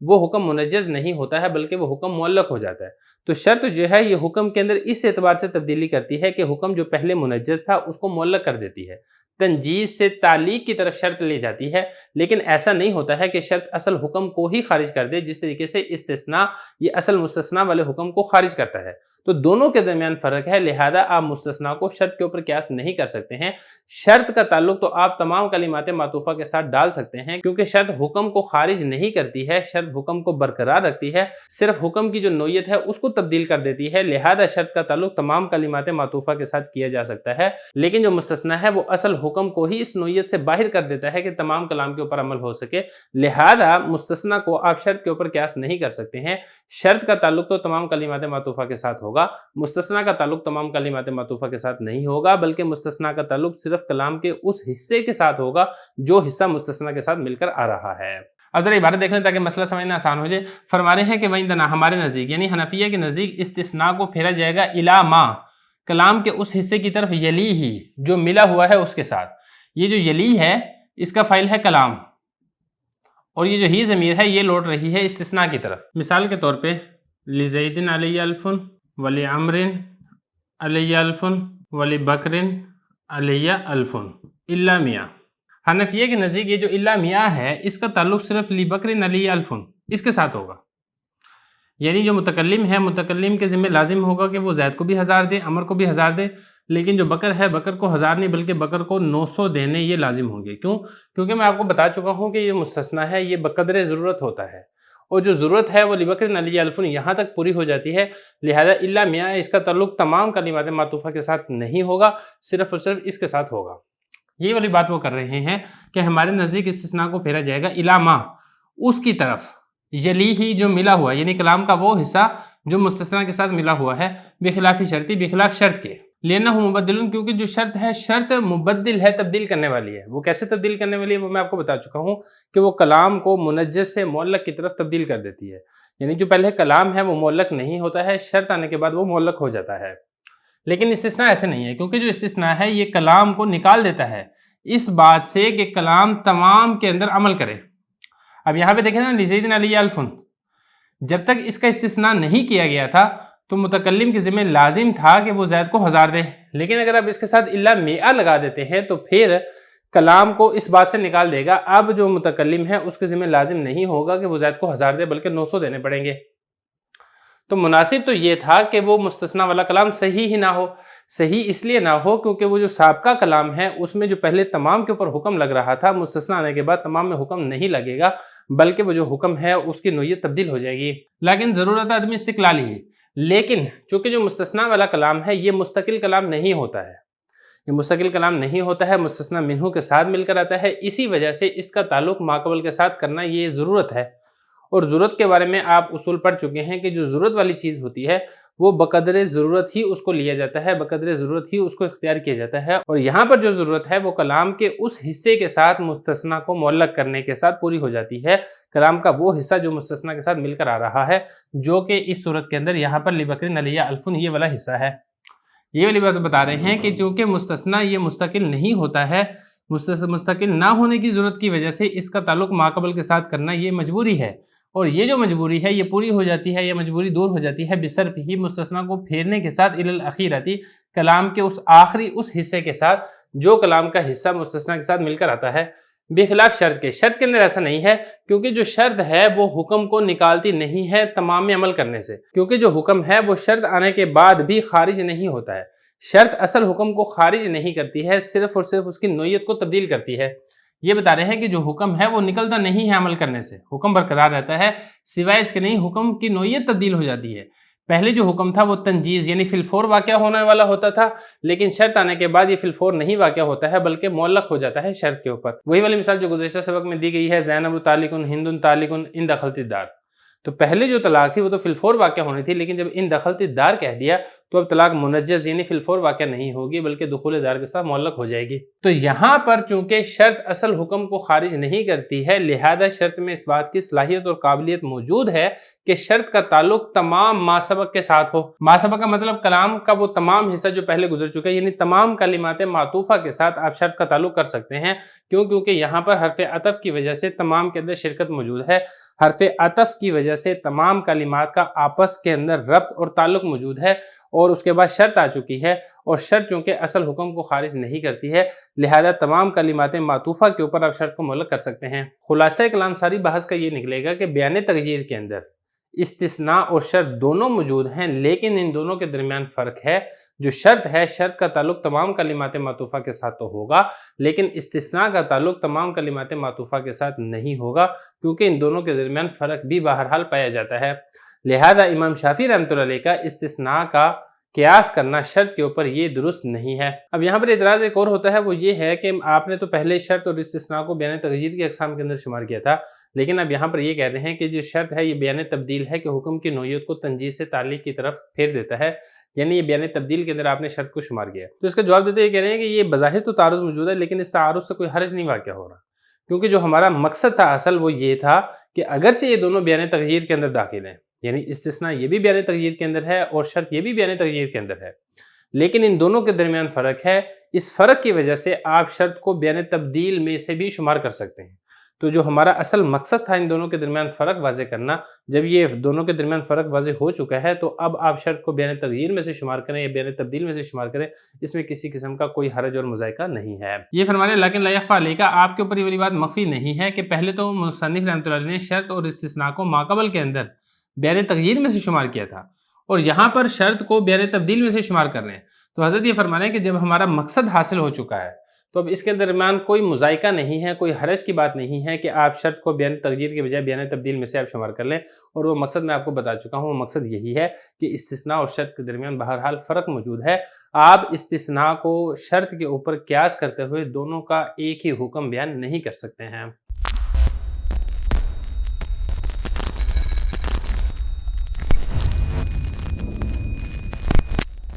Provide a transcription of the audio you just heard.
وہ حکم منجز نہیں ہوتا ہے بلکہ وہ حکم معلق ہو جاتا ہے۔ تو شرط جو ہے یہ حکم کے اندر اس اعتبار سے تبدیلی کرتی ہے کہ حکم جو پہلے منجز تھا اس کو معلق کر دیتی ہے، تنجیز سے تعلیق کی طرف شرط لے جاتی ہے، لیکن ایسا نہیں ہوتا ہے کہ شرط اصل حکم کو ہی خارج کر دے جس طریقے سے استثناء یہ اصل مستثنیٰ والے حکم کو خارج کرتا ہے۔ تو دونوں کے درمیان فرق ہے، لہذا آپ مستثنیٰ کو شرط کے اوپر قیاس نہیں کر سکتے ہیں۔ شرط کا تعلق تو آپ تمام کلمات معطوفہ کے ساتھ ڈال سکتے ہیں کیونکہ شرط حکم کو خارج نہیں کرتی ہے، شرط حکم کو برقرار رکھتی ہے، صرف حکم کی جو نوعیت ہے اس کو تبدیل کر دیتی ہے، لہذا شرط کا تعلق تمام کلمات معطوفہ کے ساتھ کیا جا سکتا ہے، لیکن جو مستثنیٰ ہے وہ اصل حکم کو ہی اس نوعیت سے باہر کر دیتا ہے کہ تمام کلام کے اوپر عمل ہو سکے، لہذا مستثنیٰ کو آپ شرط کے اوپر قیاس نہیں کر سکتے ہیں۔ شرط کا تعلق تو تمام کلمات معطوفہ کے ساتھ ہوگا، مستثنیٰ کا تعلق تمام کلمات معطوفہ کے ساتھ نہیں ہوگا، بلکہ مستثنیٰ کا تعلق صرف کلام کے اس حصے کے ساتھ ہوگا جو حصہ مستثنیٰ کے ساتھ مل کر آ رہا ہے۔ اب ذرا عبارت دیکھ لیں تاکہ مسئلہ سمجھنا آسان ہو جائے۔ فرما رہے ہیں کہ وَعِندَنَا ہمارے نزدیک یعنی حنفیہ کے نزدیک استثناء کو پھیرا جائے گا اِلیٰ مَا کلام کے اس حصے کی طرف یلی ہی جو ملا ہوا ہے اس کے ساتھ۔ یہ جو یلی ہے اس کا فاعل ہے کلام اور یہ جو ہی ضمیر ہے یہ لوٹ رہی ہے استثناء کی طرف۔ مثال کے طور پہ لِزَیدٍ عَلَیَّ أَلْفٌ وَلِعَمْرٍ عَلَیَّ أَلْفٌ وَلِبَکْرٍ عَلَیَّ أَلْفٌ إِلَّا مِیَّہ۔ حنفیہ کے نزدیک یہ جو اِلَّا مِیَّہ ہے اس کا تعلق صرف لِبَکْرٍ عَلَیَّ أَلْفٌ اس کے ساتھ ہوگا، یعنی جو متکلم ہے متکلم کے ذمہ لازم ہوگا کہ وہ زید کو بھی 1000 دے، عمر کو بھی 1000 دے، لیکن جو بکر ہے بکر کو 1000 نہیں بلکہ بکر کو 900 دینے یہ لازم ہوں گے۔ کیوں؟ کیونکہ میں آپ کو بتا چکا ہوں کہ یہ مستثنیٰ ہے، یہ بقدر ضرورت ہوتا ہے اور جو ضرورت ہے وہ لِبَکْرٍ عَلَیَّ أَلْفٌ یہاں تک پوری ہو جاتی ہے، لہذا اِلَّا مِیَّہ اس کا تعلق تمام کلمات معطوفہ کے ساتھ نہیں ہوگا، صرف اور صرف اس کے ساتھ ہوگا۔ یہ والی بات وہ کر رہے ہیں کہ ہمارے نزدیک استثناء کو پھیرا جائے گا اِلیٰ مَا اس کی طرف یلی ہی جو ملا ہوا یعنی کلام کا وہ حصہ جو مستثنیٰ کے ساتھ ملا ہوا ہے، بخلاف شرطی بخلاف شرط کے، لِأَنَّهُ مُبَدِّلٌ کیونکہ جو شرط ہے شرط مبدل ہے، تبدیل کرنے والی ہے۔ وہ کیسے تبدیل کرنے والی ہے وہ میں آپ کو بتا چکا ہوں کہ وہ کلام کو منجز سے معلق کی طرف تبدیل کر دیتی ہے، یعنی جو پہلے کلام ہے وہ معلق نہیں ہوتا ہے، شرط آنے کے بعد وہ معلق ہو جاتا ہے۔ لیکن استثناء ایسے نہیں ہے کیونکہ جو استثناء ہے یہ کلام کو نکال دیتا ہے اس بات سے کہ کلام تمام کے اندر عمل کرے۔ اب یہاں پہ دیکھیں نا لِزَیدٍ عَلَیَّ أَلْفٌ، جب تک اس کا استثناء نہیں کیا گیا تھا تو متکلم کے ذمہ لازم تھا کہ وہ زید کو 1000 دے، لیکن اگر آپ اس کے ساتھ اِلَّا مِیَّہ لگا دیتے ہیں تو پھر کلام کو اس بات سے نکال دے گا، اب جو متکلم ہے اس کے ذمہ لازم نہیں ہوگا کہ وہ زید کو 1000 دے بلکہ 900 دینے پڑیں گے۔ تو مناسب تو یہ تھا کہ وہ مستثنیٰ والا کلام صحیح ہی نہ ہو، صحیح اس لیے نہ ہو کیونکہ وہ جو سابقہ کلام ہے اس میں جو پہلے تمام کے اوپر حکم لگ رہا تھا، مستثنیٰ آنے کے بعد تمام میں حکم نہیں لگے گا بلکہ وہ جو حکم ہے اس کی نوعیت تبدیل ہو جائے گی۔ لیکن ضرورت آدمی استقلالی ہے، لیکن چونکہ جو مستثنیٰ والا کلام ہے یہ مستقل کلام نہیں ہوتا ہے، یہ مستقل کلام نہیں ہوتا ہے، مستثنیٰ منہ کے ساتھ مل کر آتا ہے، اسی وجہ سے اس کا تعلق ماقبل کے ساتھ کرنا یہ ضرورت ہے۔ اور ضرورت کے بارے میں آپ اصول پڑھ چکے ہیں کہ جو ضرورت والی چیز ہوتی ہے وہ بقدر ضرورت ہی اس کو لیا جاتا ہے، بقدر ضرورت ہی اس کو اختیار کیا جاتا ہے، اور یہاں پر جو ضرورت ہے وہ کلام کے اس حصے کے ساتھ مستثنیٰ کو معلق کرنے کے ساتھ پوری ہو جاتی ہے، کلام کا وہ حصہ جو مستثنیٰ کے ساتھ مل کر آ رہا ہے، جو کہ اس صورت کے اندر یہاں پر لِبَکْرٍ عَلَیَّ أَلْفٌ یہ والا حصہ ہے۔ یہ والی بات بتا رہے ہیں کہ چونکہ مستثنیٰ یہ مستقل نہیں ہوتا ہے، مستقل نہ ہونے کی ضرورت کی وجہ سے اس کا تعلق ماقبل کے ساتھ کرنا یہ مجبوری ہے، اور یہ جو مجبوری ہے یہ پوری ہو جاتی ہے، یہ مجبوری دور ہو جاتی ہے بصرف ہی مستثنیٰ کو پھیرنے کے ساتھ الی الاخیرتی کلام کے اس آخری اس حصے کے ساتھ جو کلام کا حصہ مستثنیٰ کے ساتھ مل کر آتا ہے، بخلاف شرط کے۔ شرط کے اندر ایسا نہیں ہے کیونکہ جو شرط ہے وہ حکم کو نکالتی نہیں ہے تمام میں عمل کرنے سے، کیونکہ جو حکم ہے وہ شرط آنے کے بعد بھی خارج نہیں ہوتا ہے، شرط اصل حکم کو خارج نہیں کرتی ہے، صرف اور صرف اس کی نوعیت کو تبدیل کرتی ہے۔ یہ بتا رہے ہیں کہ جو حکم ہے وہ نکلتا نہیں ہے عمل کرنے سے، حکم برقرار رہتا ہے، سوائے اس کے نہیں حکم کی نوعیت تبدیل ہو جاتی ہے۔ پہلے جو حکم تھا وہ تنجیز یعنی فی الفور واقع ہونے والا ہوتا تھا، لیکن شرط آنے کے بعد یہ فی الفور نہیں واقع ہوتا ہے بلکہ معلق ہو جاتا ہے شرط کے اوپر۔ وہی والی مثال جو گزشتہ سبق میں دی گئی ہے، زینب طالق ہند طالق ان دخلت الدار، تو پہلے جو طلاق تھی وہ تو فی الفور واقع ہونی تھی، لیکن جب ان دخلت الدار کہہ دیا تو اب طلاق منجز یعنی فی الفور واقع نہیں ہوگی بلکہ دخول دار کے ساتھ معلق ہو جائے گی۔ تو یہاں پر چونکہ شرط اصل حکم کو خارج نہیں کرتی ہے، لہذا شرط میں اس بات کی صلاحیت اور قابلیت موجود ہے کہ شرط کا تعلق تمام ما سبق کے ساتھ ہو۔ ما سبق کا مطلب کلام کا وہ تمام حصہ جو پہلے گزر چکا ہے، یعنی تمام کلمات معطوفہ کے ساتھ آپ شرط کا تعلق کر سکتے ہیں، کیونکہ یہاں پر حرف عطف کی وجہ سے تمام کے اندر شرکت موجود ہے۔ حرف عطف کی وجہ سے تمام کلمات کا آپس کے اندر ربط اور تعلق موجود ہے، اور اس کے بعد شرط آ چکی ہے، اور شرط چونکہ اصل حکم کو خارج نہیں کرتی ہے، لہذا تمام کلمات معطوفہ کے اوپر آپ شرط کو معلق کر سکتے ہیں۔ خلاصہ کلام ساری بحث کا یہ نکلے گا کہ بیان تغییر کے اندر استثناء اور شرط دونوں موجود ہیں، لیکن ان دونوں کے درمیان فرق ہے۔ جو شرط ہے، شرط کا تعلق تمام کلمات معطوفہ کے ساتھ تو ہوگا، لیکن استثناء کا تعلق تمام کلمات معطوفہ کے ساتھ نہیں ہوگا، کیونکہ ان دونوں کے درمیان فرق بھی بہرحال پایا جاتا ہے۔ لہذا امام شافعی رحمۃ اللہ علیہ کا استثناء کا قیاس کرنا شرط کے اوپر یہ درست نہیں ہے۔ اب یہاں پر اعتراض ایک اور ہوتا ہے، وہ یہ ہے کہ آپ نے تو پہلے شرط اور استثناء کو بیان تغییر کی اقسام کے اندر شمار کیا تھا، لیکن اب یہاں پر یہ کہہ رہے ہیں کہ جو شرط ہے یہ بیان تبدیل ہے کہ حکم کی نوعیت کو تنجیز سے تعلیق کی طرف پھیر دیتا ہے، یعنی یہ بیان تبدیل کے اندر آپ نے شرط کو شمار کیا۔ تو اس کا جواب دیتے یہ کہہ رہے ہیں کہ یہ بظاہر تو تعارض موجود ہے، لیکن اس تعارض سے کوئی حرج نہیں واقع ہو رہا، کیونکہ جو ہمارا مقصد تھا اصل وہ یہ تھا کہ اگرچہ یہ دونوں بیان تغییر کے اندر داخل ہیں، یعنی استثناء یہ بھی بیان تغییر کے اندر ہے اور شرط یہ بھی بیان تغییر کے اندر ہے، لیکن ان دونوں کے درمیان فرق ہے۔ اس فرق کی وجہ سے آپ شرط کو بیان تبدیل میں سے بھی شمار کر سکتے ہیں۔ تو جو ہمارا اصل مقصد تھا ان دونوں کے درمیان فرق واضح کرنا، جب یہ دونوں کے درمیان فرق واضح ہو چکا ہے تو اب آپ شرط کو بیان تغییر میں سے شمار کریں یا بیان تبدیل میں سے شمار کریں، اس میں کسی قسم کا کوئی حرج اور مذائقہ نہیں ہے۔ یہ فرمانے لیکن لا یخفی علیک، آپ کے اوپر یہ والی بات مخفی نہیں ہے کہ پہلے تو مصنف رحمۃ اللہ علیہ نے شرط اور استثناء کو ماقبل کے اندر بیان تغییر میں سے شمار کیا تھا، اور یہاں پر شرط کو بیان تبدیل میں سے شمار کر رہے ہیں۔ تو حضرت یہ فرما رہے ہیں کہ جب ہمارا مقصد حاصل ہو چکا ہے تو اب اس کے درمیان کوئی مذائقہ نہیں ہے، کوئی حرج کی بات نہیں ہے کہ آپ شرط کو بیان تغییر کے بجائے بیان تبدیل میں سے آپ شمار کر لیں، اور وہ مقصد میں آپ کو بتا چکا ہوں۔ وہ مقصد یہی ہے کہ استثناء اور شرط کے درمیان بہرحال فرق موجود ہے۔ آپ استثناء کو شرط کے اوپر قیاس کرتے ہوئے دونوں کا ایک ہی حکم بیان نہیں کر سکتے ہیں۔